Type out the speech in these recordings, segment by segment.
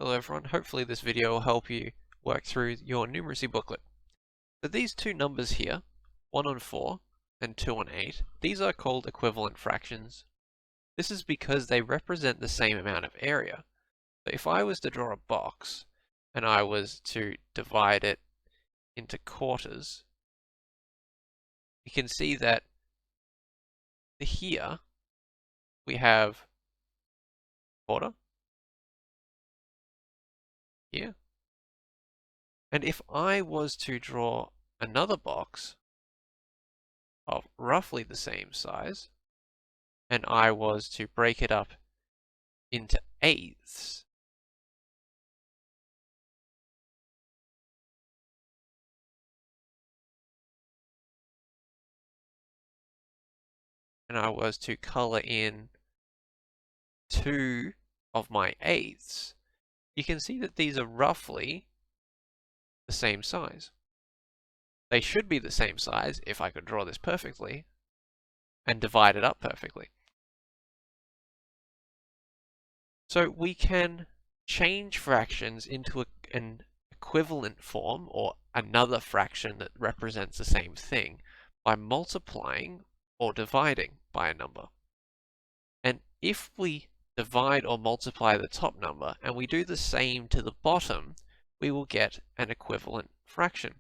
Hello everyone, hopefully this video will help you work through your numeracy booklet. So these two numbers here, 1 on 4 and 2 on 8, these are called equivalent fractions. This is because they represent the same amount of area. So if I was to draw a box and I was to divide it into quarters, you can see that here we have quarter here. And if I was to draw another box of roughly the same size, and I was to break it up into eighths, and I was to color in 2 of my eighths, you can see that these are roughly the same size. They should be the same size if I could draw this perfectly and divide it up perfectly. So we can change fractions into an equivalent form, or another fraction that represents the same thing, by multiplying or dividing by a number. And if we divide or multiply the top number and we do the same to the bottom, we will get an equivalent fraction.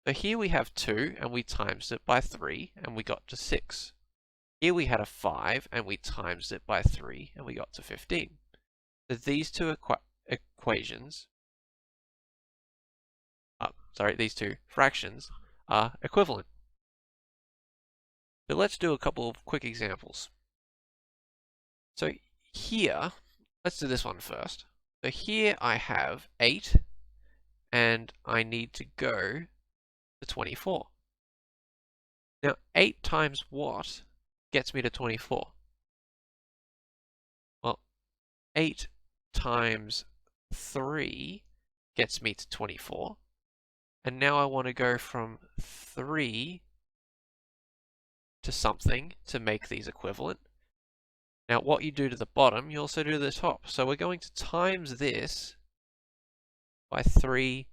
So here we have 2 and we times it by 3 and we got to 6. Here we had a 5 and we times it by 3 and we got to 15. So these two these two fractions are equivalent. So let's do a couple of quick examples. So here, let's do this one first. So here I have 8 and I need to go to 24. Now 8 times what gets me to 24? Well, 8 times 3 gets me to 24. And now I want to go from 3 to something to make these equivalent. Now what you do to the bottom, you also do to the top. So we're going to times this by 3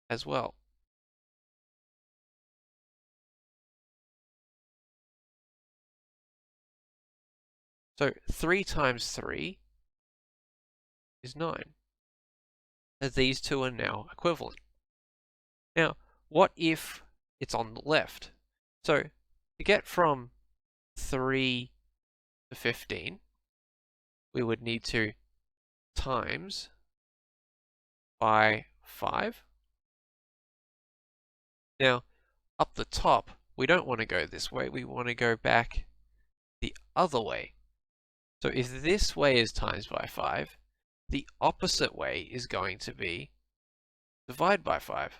as well. So 3 times 3 is 9. So these two are now equivalent. Now, what if it's on the left? So to get from 3 to 15, we would need to times by 5. Now, up the top, we don't want to go this way. We want to go back the other way. So if this way is times by 5, the opposite way is going to be divide by 5.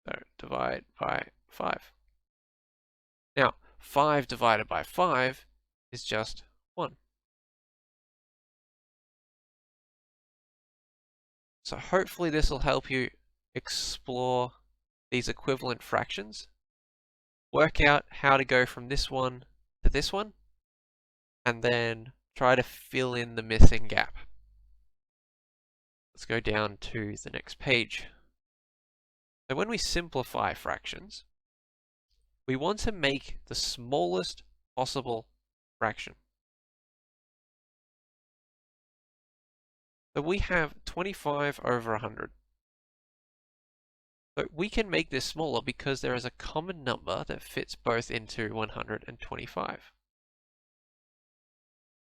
So divide by 5. Now, 5 divided by 5 is just 1. So hopefully this will help you explore these equivalent fractions, work out how to go from this one to this one, and then try to fill in the missing gap. Let's go down to the next page. So when we simplify fractions, we want to make the smallest possible fraction. So we have 25 over 100. So we can make this smaller because there is a common number that fits both into 125.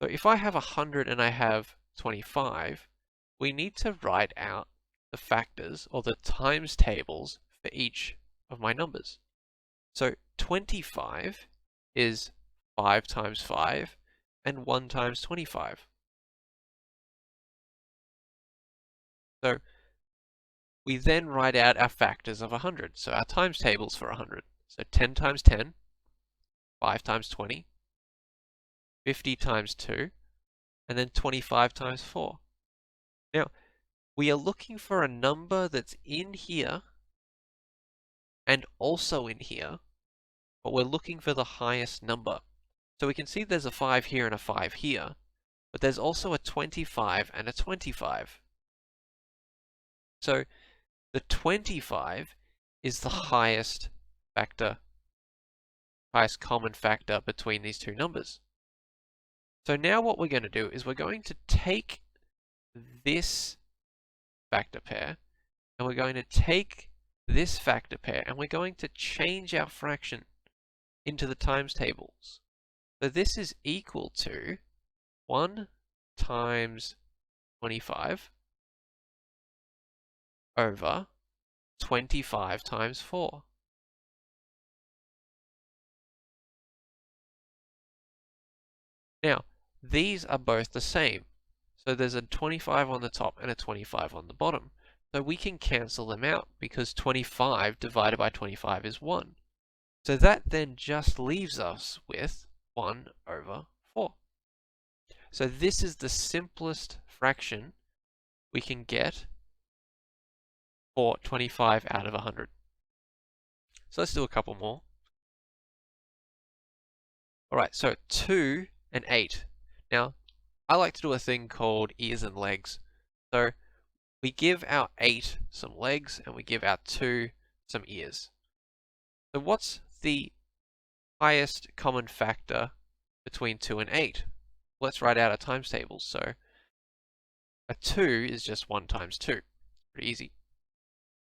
So if I have 100 and I have 25, we need to write out the factors or the times tables for each of my numbers. So 25 is 5 times 5 and 1 times 25. So we then write out our factors of 100. So our times tables for 100. So 10 times 10, 5 times 20, 50 times 2, and then 25 times 4. Now, we are looking for a number that's in here and also in here, but we're looking for the highest number. So we can see there's a 5 here and a 5 here, but there's also a 25 and a 25. So the 25 is the highest common factor between these two numbers. So now what we're going to do is we're going to take this factor pair, and we're going to take this factor pair, and we're going to change our fraction into the times tables. So this is equal to 1 times 25 over 25 times 4. Now, these are both the same. So there's a 25 on the top and a 25 on the bottom. So we can cancel them out because 25 divided by 25 is 1. So that then just leaves us with 1 over 4. So this is the simplest fraction we can get for 25 out of 100. So let's do a couple more. Alright, so 2 and 8. Now, I like to do a thing called ears and legs. So we give our 8 some legs and we give our 2 some ears. So what's the highest common factor between 2 and 8? Let's write out our times tables. So a 2 is just 1 times 2. Pretty easy.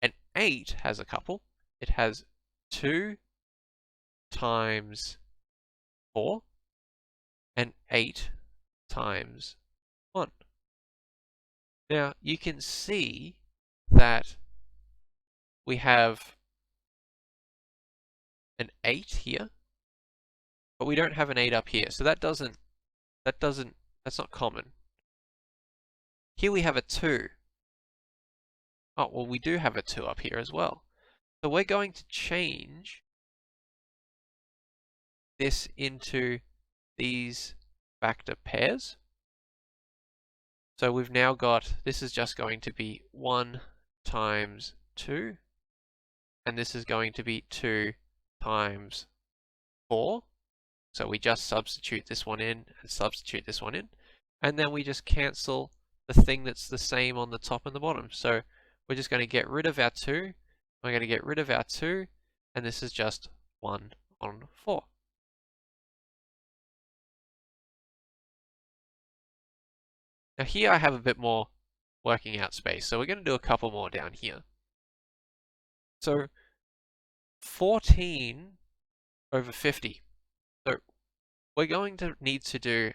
An 8 has a couple. It has 2 times 4 and 8 times 1. Now you can see that we have an 8 here, but we don't have an 8 up here. So that's not common. Here we have a 2. Oh, well, we do have a 2 up here as well. So we're going to change this into these factor pairs. So we've now got, this is just going to be 1 times 2, and this is going to be 2 times 4. So we just substitute this one in and substitute this one in, and then we just cancel the thing that's the same on the top and the bottom. So we're just going to get rid of our 2, we're going to get rid of our 2, and this is just 1 on 4. Now here I have a bit more working out space, so we're going to do a couple more down here. So 14 over 50. So we're going to need to do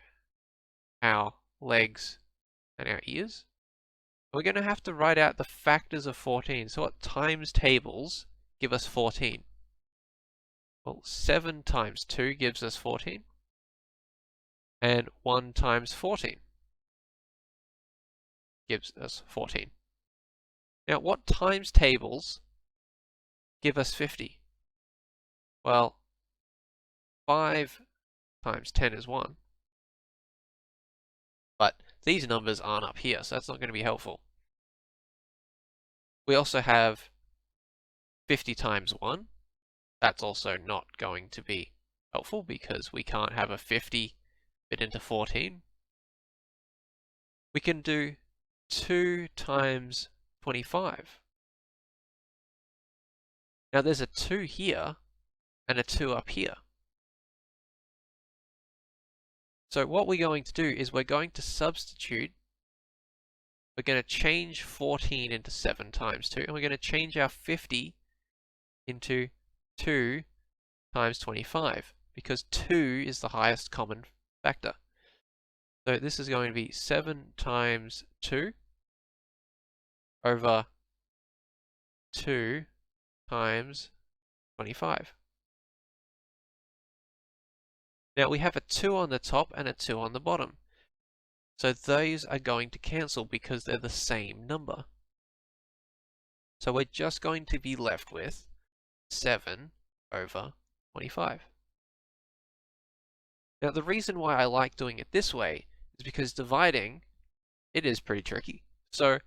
our legs and our ears. We're going to have to write out the factors of 14. So what times tables give us 14? Well, 7 times 2 gives us 14. And 1 times 14 gives us 14. Now, what times tables give us 50? Well, 5 times 10 is 1. But these numbers aren't up here, so that's not going to be helpful. We also have 50 times 1. That's also not going to be helpful because we can't have a 50 fit into 14. We can do 2 times 25. Now there's a 2 here and a 2 up here. So what we're going to do is we're going to substitute, we're going to change 14 into 7 times 2, and we're going to change our 50 into 2 times 25, because 2 is the highest common factor. So this is going to be 7 times 2 over 2 times 25. Now we have a 2 on the top and a 2 on the bottom. So those are going to cancel because they're the same number. So we're just going to be left with 7 over 25. Now the reason why I like doing it this way is because dividing, it is pretty tricky. So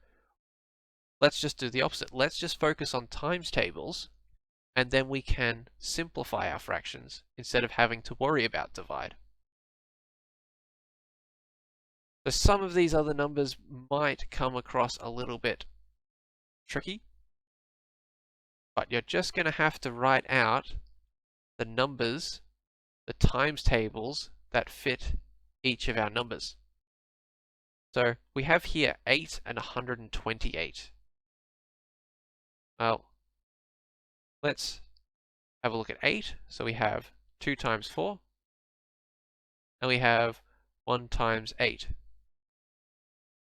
let's just do the opposite. Let's just focus on times tables, and then we can simplify our fractions instead of having to worry about divide. So some of these other numbers might come across a little bit tricky, but you're just going to have to write out the numbers, the times tables that fit each of our numbers. So we have here 8 and 128. Well, let's have a look at 8. So we have 2 times 4, and we have 1 times 8.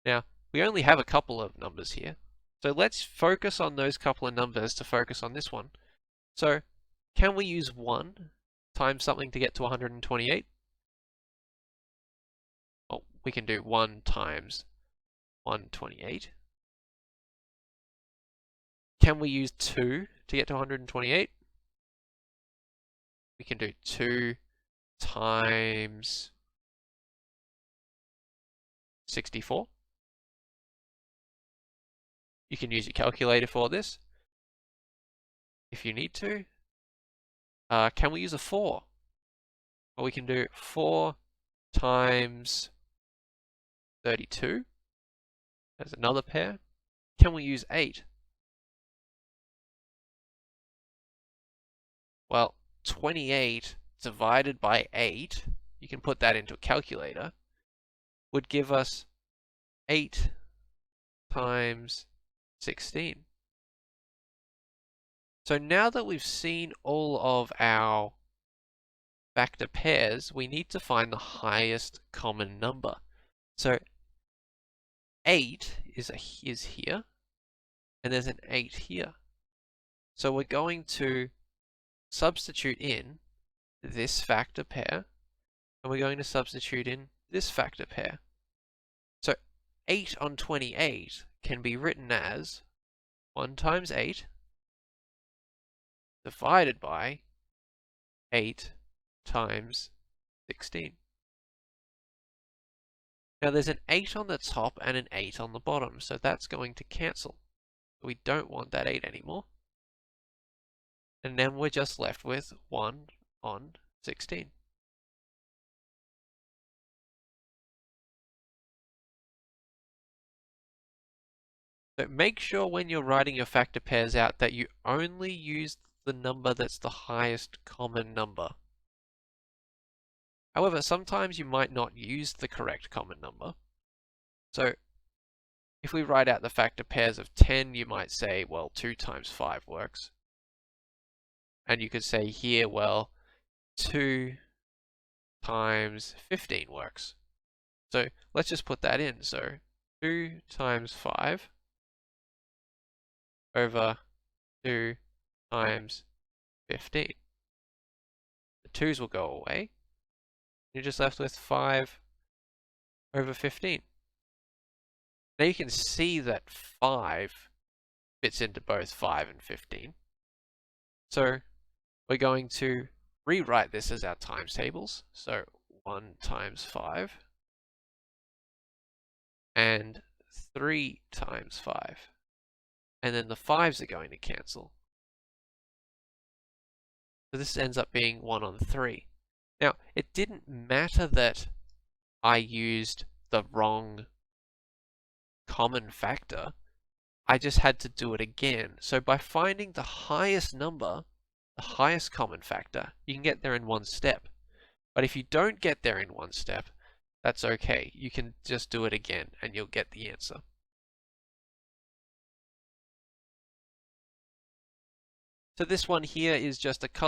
Now, we only have a couple of numbers here, so let's focus on those couple of numbers to focus on this one. So, can we use 1 times something to get to 128? Well, we can do 1 times 128. Can we use 2 to get to 128? We can do 2 times 64. You can use your calculator for this if you need to. Can we use a 4? Well, we can do 4 times 32. There's another pair. Can we use 8? Well, 28 divided by 8, you can put that into a calculator, would give us 8 times 16. So now that we've seen all of our factor pairs, we need to find the highest common number. So 8 is here, and there's an 8 here. So we're going to substitute in this factor pair, and we're going to substitute in this factor pair. So 8 on 28 can be written as 1 times 8 divided by 8 times 16. Now there's an 8 on the top and an 8 on the bottom, so that's going to cancel. We don't want that 8 anymore. And then we're just left with 1 on 16. So make sure when you're writing your factor pairs out that you only use the number that's the highest common number. However, sometimes you might not use the correct common number. So if we write out the factor pairs of 10, you might say, well, 2 times 5 works. And you could say here, well, 2 times 15 works. So let's just put that in. So 2 times 5 over 2 times 15. The 2's will go away. You're just left with 5 over 15. Now you can see that 5 fits into both 5 and 15. So we're going to rewrite this as our times tables. So 1 times 5 and 3 times 5. And then the 5's are going to cancel. So this ends up being 1 on 3. Now, it didn't matter that I used the wrong common factor. I just had to do it again. So by finding the highest number, the highest common factor, you can get there in one step. But if you don't get there in one step, that's okay. You can just do it again and you'll get the answer. So this one here is just a color